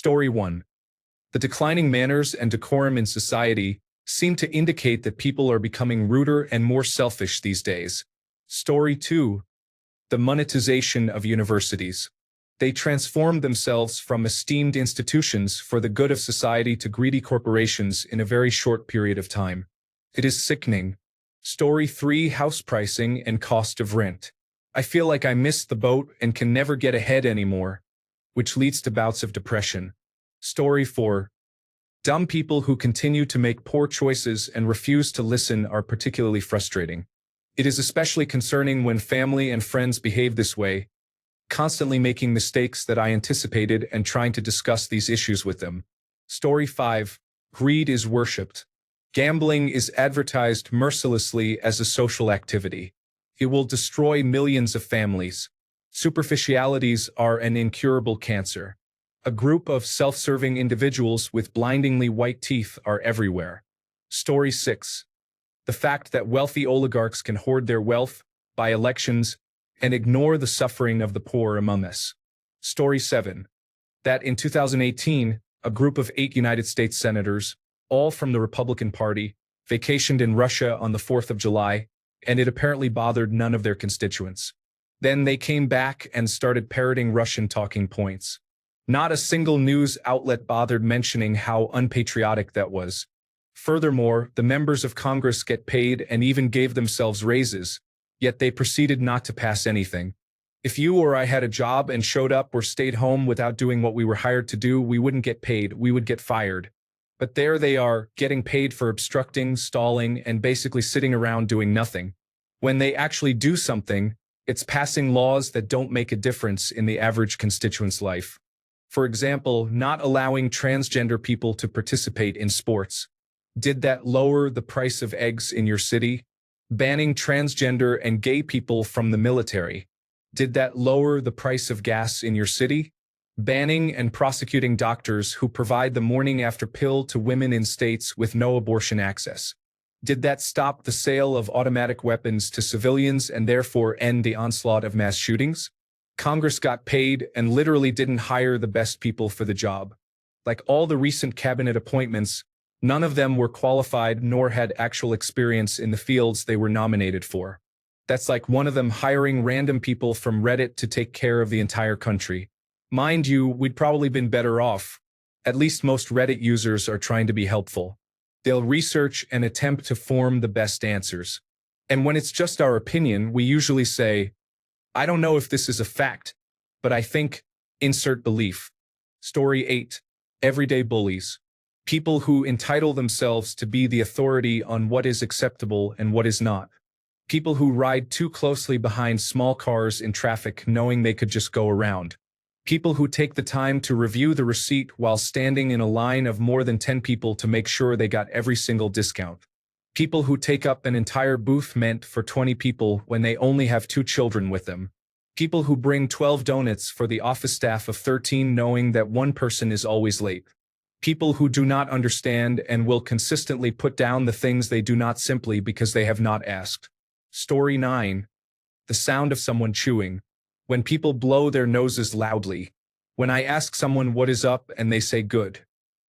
Story 1. The declining manners and decorum in society seem to indicate that people are becoming ruder and more selfish these days. Story 2. The monetization of universities. They transformed themselves from esteemed institutions for the good of society to greedy corporations in a very short period of time. It is sickening. Story 3. House pricing and cost of rent. I feel like I missed the boat and can never get ahead anymore, which leads to bouts of depression. Story 4. Dumb people who continue to make poor choices and refuse to listen are particularly frustrating. It is especially concerning when family and friends behave this way, constantly making mistakes that I anticipated and trying to discuss these issues with them. Story 5. Greed is worshipped. Gambling is advertised mercilessly as a social activity. It will destroy millions of families. Superficialities are an incurable cancer. A group of self-serving individuals with blindingly white teeth are everywhere. Story 6. The fact that wealthy oligarchs can hoard their wealth, buy elections, and ignore the suffering of the poor among us. Story 7. That in 2018, a group of 8 United States senators, all from the Republican Party, vacationed in Russia on the 4th of July, and it apparently bothered none of their constituents. Then they came back and started parroting Russian talking points. Not a single news outlet bothered mentioning how unpatriotic that was. Furthermore, the members of Congress get paid and even gave themselves raises, yet they proceeded not to pass anything. If you or I had a job and showed up or stayed home without doing what we were hired to do, we wouldn't get paid, we would get fired. But there they are, getting paid for obstructing, stalling, and basically sitting around doing nothing. When they actually do something, it's passing laws that don't make a difference in the average constituent's life. For example, not allowing transgender people to participate in sports. Did that lower the price of eggs in your city? Banning transgender and gay people from the military. Did that lower the price of gas in your city? Banning and prosecuting doctors who provide the morning after pill to women in states with no abortion access. Did that stop the sale of automatic weapons to civilians and therefore end the onslaught of mass shootings? Congress got paid and literally didn't hire the best people for the job. Like all the recent cabinet appointments, none of them were qualified nor had actual experience in the fields they were nominated for. That's like one of them hiring random people from Reddit to take care of the entire country. Mind you, we'd probably been better off. At least most Reddit users are trying to be helpful. They'll research and attempt to form the best answers. And when it's just our opinion, we usually say, I don't know if this is a fact, but I think, insert belief. Story 8. Everyday bullies. People who entitle themselves to be the authority on what is acceptable and what is not. People who ride too closely behind small cars in traffic knowing they could just go around. People who take the time to review the receipt while standing in a line of more than 10 people to make sure they got every single discount. People who take up an entire booth meant for 20 people when they only have 2 children with them. People who bring 12 donuts for the office staff of 13 knowing that one person is always late. People who do not understand and will consistently put down the things they do not simply because they have not asked. Story 9. The sound of someone chewing. When people blow their noses loudly. When I ask someone what is up and they say good.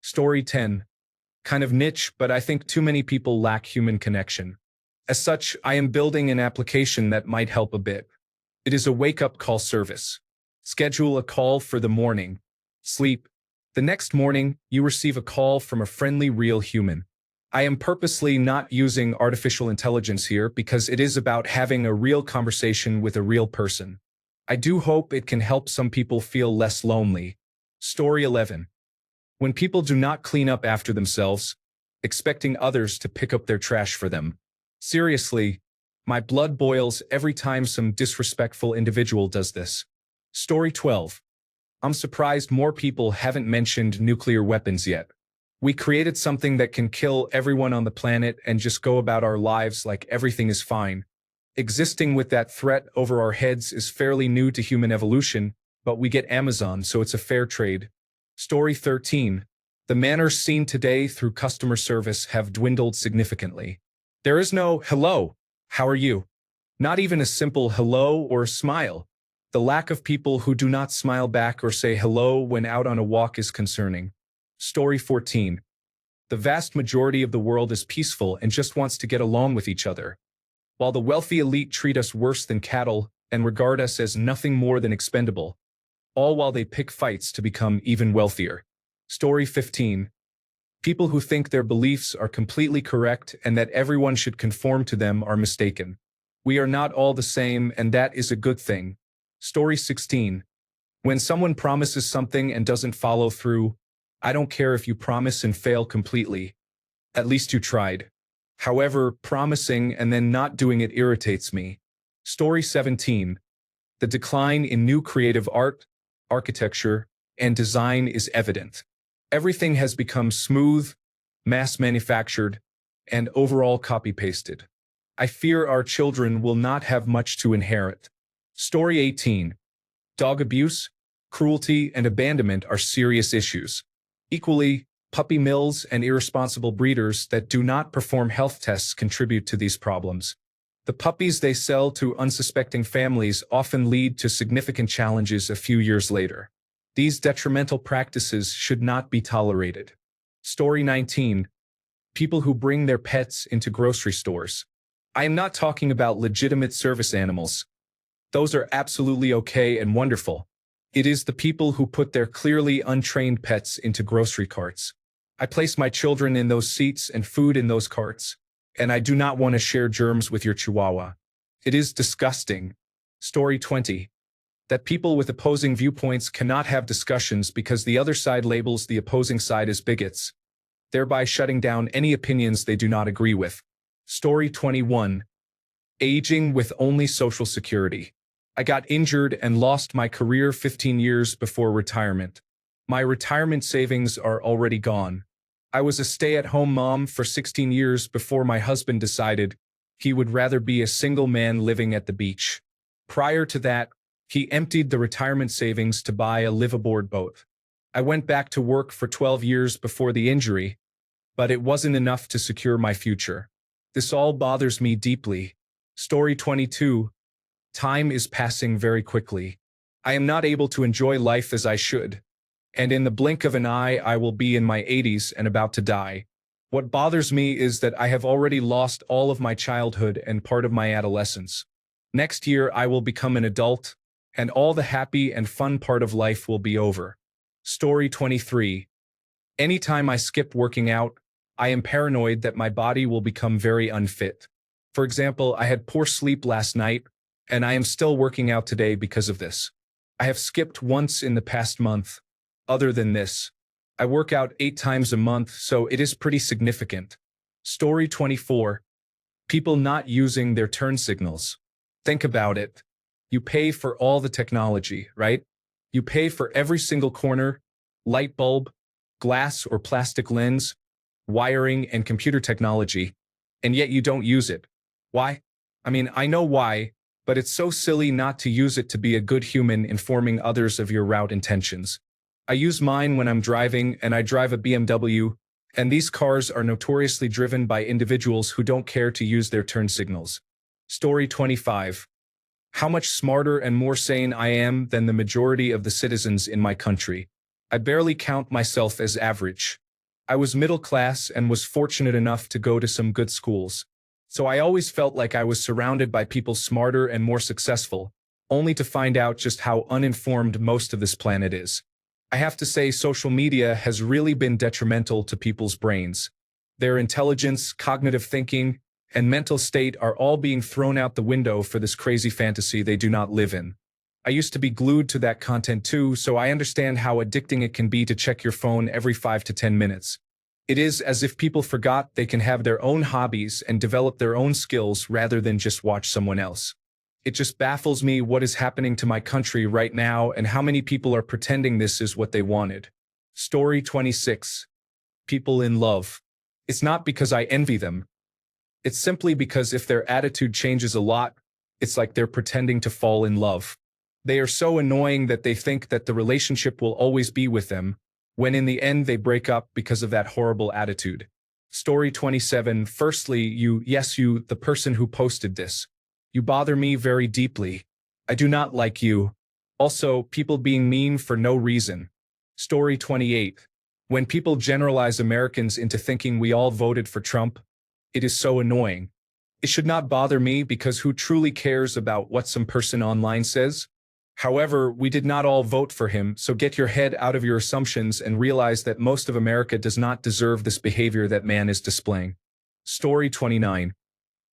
Story 10. Kind of niche, but I think too many people lack human connection. As such, I am building an application that might help a bit. It is a wake-up call service. Schedule a call for the morning. Sleep. The next morning, you receive a call from a friendly, real human. I am purposely not using artificial intelligence here because it is about having a real conversation with a real person. I do hope it can help some people feel less lonely. Story 11. When people do not clean up after themselves, expecting others to pick up their trash for them. Seriously, my blood boils every time some disrespectful individual does this. Story 12. I'm surprised more people haven't mentioned nuclear weapons yet. We created something that can kill everyone on the planet and just go about our lives like everything is fine. Existing with that threat over our heads is fairly new to human evolution, but we get Amazon, so it's a fair trade. Story 13. The manners seen today through customer service have dwindled significantly. There is no, hello, how are you? Not even a simple hello or a smile. The lack of people who do not smile back or say hello when out on a walk is concerning. Story 14. The vast majority of the world is peaceful and just wants to get along with each other, while the wealthy elite treat us worse than cattle and regard us as nothing more than expendable, all while they pick fights to become even wealthier. Story 15. People who think their beliefs are completely correct and that everyone should conform to them are mistaken. We are not all the same, and that is a good thing. Story 16. When someone promises something and doesn't follow through, I don't care if you promise and fail completely. At least you tried. However, promising and then not doing it irritates me. Story 17. The decline in new creative art, architecture, and design is evident. Everything has become smooth, mass-manufactured, and overall copy-pasted. I fear our children will not have much to inherit. Story 18. Dog abuse, cruelty, and abandonment are serious issues. Equally, puppy mills and irresponsible breeders that do not perform health tests contribute to these problems. The puppies they sell to unsuspecting families often lead to significant challenges a few years later. These detrimental practices should not be tolerated. Story 19. People who bring their pets into grocery stores. I am not talking about legitimate service animals. Those are absolutely okay and wonderful. It is the people who put their clearly untrained pets into grocery carts. I place my children in those seats and food in those carts, and I do not want to share germs with your chihuahua. It is disgusting. Story 20. That people with opposing viewpoints cannot have discussions because the other side labels the opposing side as bigots, thereby shutting down any opinions they do not agree with. Story 21. Aging with only Social Security. I got injured and lost my career 15 years before retirement. My retirement savings are already gone. I was a stay-at-home mom for 16 years before my husband decided he would rather be a single man living at the beach. Prior to that, he emptied the retirement savings to buy a liveaboard boat. I went back to work for 12 years before the injury, but it wasn't enough to secure my future. This all bothers me deeply. Story 22. Time is passing very quickly. I am not able to enjoy life as I should, and in the blink of an eye I will be in my 80s and about to die. What bothers me is that I have already lost all of my childhood and part of my adolescence. Next year I will become an adult, and all the happy and fun part of life will be over. Story 23. Anytime I skip working out, I am paranoid that my body will become very unfit. For example, I had poor sleep last night, and I am still working out today because of this. I have skipped once in the past month. Other than this, I work out 8 times a month, so it is pretty significant. Story 24. People not using their turn signals. Think about it. You pay for all the technology, right? You pay for every single corner, light bulb, glass or plastic lens, wiring, and computer technology, and yet you don't use it. Why? I mean, I know why, but it's so silly not to use it to be a good human informing others of your route intentions. I use mine when I'm driving, and I drive a BMW, and these cars are notoriously driven by individuals who don't care to use their turn signals. Story 25. How much smarter and more sane I am than the majority of the citizens in my country. I barely count myself as average. I was middle class and was fortunate enough to go to some good schools. So I always felt like I was surrounded by people smarter and more successful, only to find out just how uninformed most of this planet is. I have to say social media has really been detrimental to people's brains. Their intelligence, cognitive thinking, and mental state are all being thrown out the window for this crazy fantasy they do not live in. I used to be glued to that content too, so I understand how addicting it can be to check your phone every 5 to 10 minutes. It is as if people forgot they can have their own hobbies and develop their own skills rather than just watch someone else. It just baffles me what is happening to my country right now and how many people are pretending this is what they wanted. Story 26. People in love. It's not because I envy them. It's simply because if their attitude changes a lot, it's like they're pretending to fall in love. They are so annoying that they think that the relationship will always be with them, when in the end they break up because of that horrible attitude. Story 27. Firstly, you, the person who posted this. You bother me very deeply. I do not like you. Also, people being mean for no reason. Story 28. When people generalize Americans into thinking we all voted for Trump, it is so annoying. It should not bother me because who truly cares about what some person online says? However, we did not all vote for him, so get your head out of your assumptions and realize that most of America does not deserve this behavior that man is displaying. Story 29.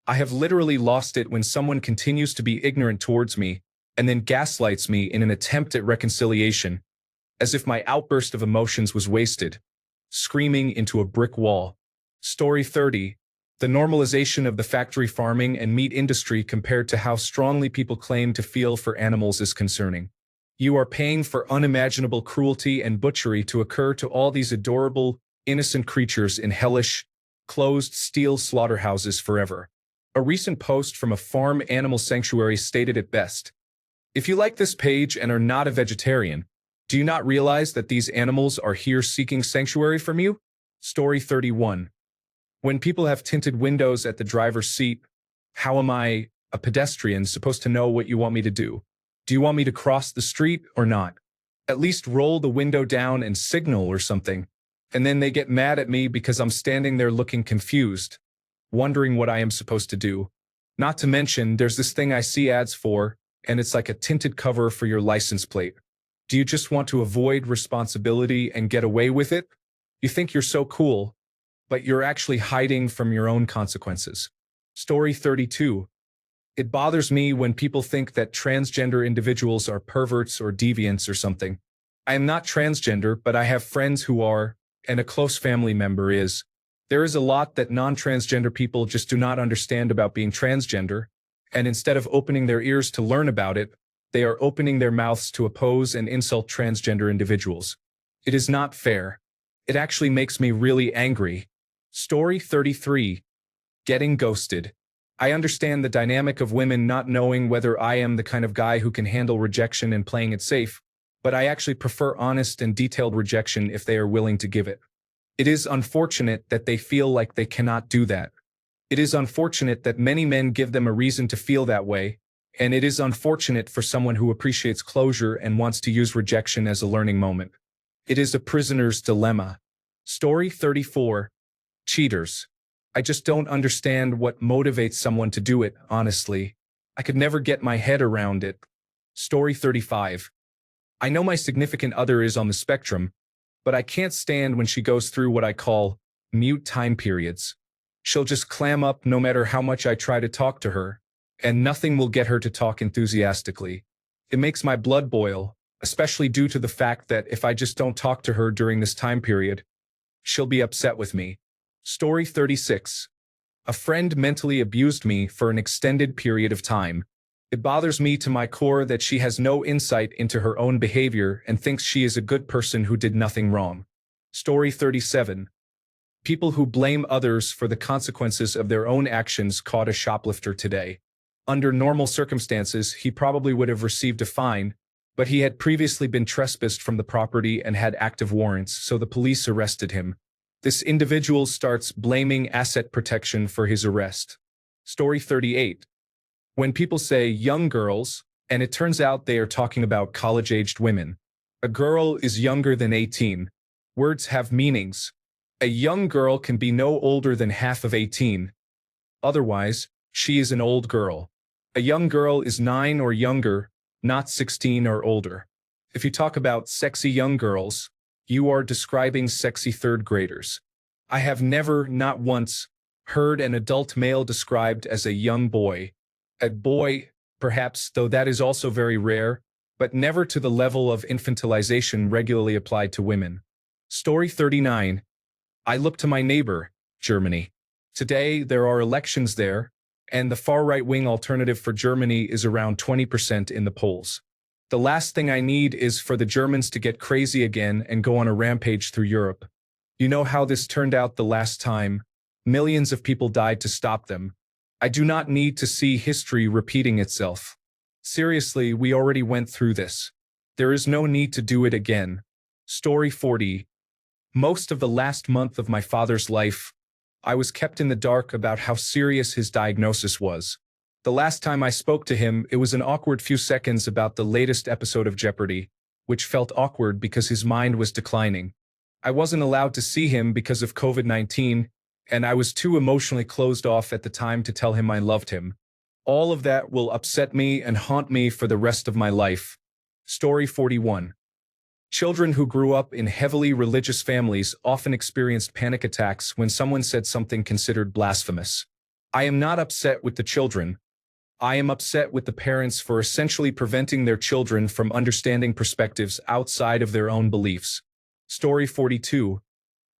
I have literally lost it when someone continues to be ignorant towards me and then gaslights me in an attempt at reconciliation, as if my outburst of emotions was wasted, screaming into a brick wall. Story 30. The normalization of the factory farming and meat industry compared to how strongly people claim to feel for animals is concerning. You are paying for unimaginable cruelty and butchery to occur to all these adorable, innocent creatures in hellish, closed steel slaughterhouses forever. A recent post from a farm animal sanctuary stated it best. If you like this page and are not a vegetarian, do you not realize that these animals are here seeking sanctuary from you? Story 31. When people have tinted windows at the driver's seat, how am I, a pedestrian, supposed to know what you want me to do? Do you want me to cross the street or not? At least roll the window down and signal or something. And then they get mad at me because I'm standing there looking confused, wondering what I am supposed to do. Not to mention, there's this thing I see ads for, and it's like a tinted cover for your license plate. Do you just want to avoid responsibility and get away with it? You think you're so cool, but you're actually hiding from your own consequences. Story 32. It bothers me when people think that transgender individuals are perverts or deviants or something. I am not transgender, but I have friends who are, and a close family member is. There is a lot that non-transgender people just do not understand about being transgender, and instead of opening their ears to learn about it, they are opening their mouths to oppose and insult transgender individuals. It is not fair. It actually makes me really angry. Story 33. Getting ghosted. I understand the dynamic of women not knowing whether I am the kind of guy who can handle rejection and playing it safe, but I actually prefer honest and detailed rejection if they are willing to give it. It is unfortunate that they feel like they cannot do that. It is unfortunate that many men give them a reason to feel that way, and it is unfortunate for someone who appreciates closure and wants to use rejection as a learning moment. It is a prisoner's dilemma. Story 34. Cheaters. I just don't understand what motivates someone to do it, honestly. I could never get my head around it. Story 35. I know my significant other is on the spectrum, but I can't stand when she goes through what I call mute time periods. She'll just clam up no matter how much I try to talk to her, and nothing will get her to talk enthusiastically. It makes my blood boil, especially due to the fact that if I just don't talk to her during this time period, she'll be upset with me. Story 36. A friend mentally abused me for an extended period of time. It bothers me to my core that she has no insight into her own behavior and thinks she is a good person who did nothing wrong. Story 37. People who blame others for the consequences of their own actions caught a shoplifter today. Under normal circumstances, he probably would have received a fine, but he had previously been trespassed from the property and had active warrants, so the police arrested him. This individual starts blaming asset protection for his arrest. Story 38. When people say young girls, and it turns out they are talking about college-aged women. A girl is younger than 18. Words have meanings. A young girl can be no older than half of 18. Otherwise, she is an old girl. A young girl is 9 or younger, not 16 or older. If you talk about sexy young girls, you are describing sexy third graders. I have never, not once, heard an adult male described as a young boy. A boy, perhaps, though that is also very rare, but never to the level of infantilization regularly applied to women. Story 39. I look to my neighbor, Germany. Today, there are elections there, and the far-right-wing alternative for Germany is around 20% in the polls. The last thing I need is for the Germans to get crazy again and go on a rampage through Europe. You know how this turned out the last time. Millions of people died to stop them. I do not need to see history repeating itself. Seriously, we already went through this. There is no need to do it again. Story 40. Most of the last month of my father's life, I was kept in the dark about how serious his diagnosis was. The last time I spoke to him, it was an awkward few seconds about the latest episode of Jeopardy, which felt awkward because his mind was declining. I wasn't allowed to see him because of COVID-19, and I was too emotionally closed off at the time to tell him I loved him. All of that will upset me and haunt me for the rest of my life. Story 41. Children who grew up in heavily religious families often experienced panic attacks when someone said something considered blasphemous. I am not upset with the children. I am upset with the parents for essentially preventing their children from understanding perspectives outside of their own beliefs. Story 42.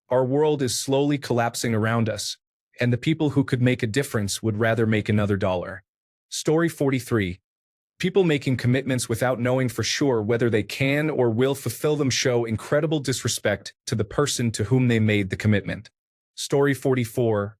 Our world is slowly collapsing around us, and the people who could make a difference would rather make another dollar. Story 43. People making commitments without knowing for sure whether they can or will fulfill them show incredible disrespect to the person to whom they made the commitment. Story 44.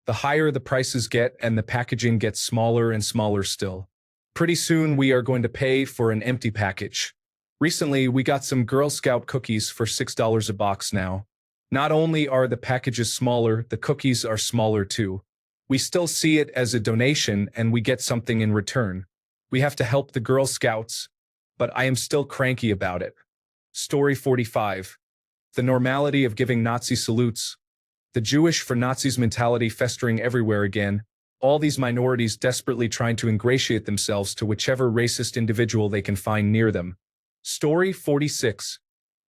The higher the prices get and the packaging gets smaller and smaller still. Pretty soon we are going to pay for an empty package. Recently, we got some Girl Scout cookies for $6 a box now. Not only are the packages smaller, the cookies are smaller too. We still see it as a donation and we get something in return. We have to help the Girl Scouts, but I am still cranky about it. Story 45. The normality of giving Nazi salutes. The Jewish for Nazis mentality festering everywhere again. All these minorities desperately trying to ingratiate themselves to whichever racist individual they can find near them. Story 46.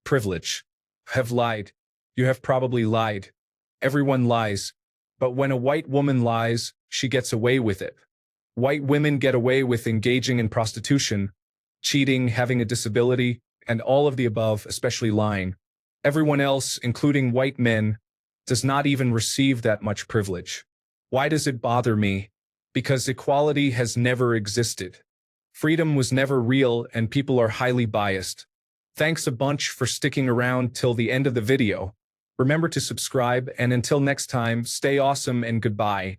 Privilege. Have lied. You have probably lied. Everyone lies. But when a white woman lies, she gets away with it. White women get away with engaging in prostitution, cheating, having a disability, and all of the above, especially lying. Everyone else, including white men, does not even receive that much privilege. Why does it bother me? Because equality has never existed. Freedom was never real and people are highly biased. Thanks a bunch for sticking around till the end of the video. Remember to subscribe and until next time, stay awesome and goodbye.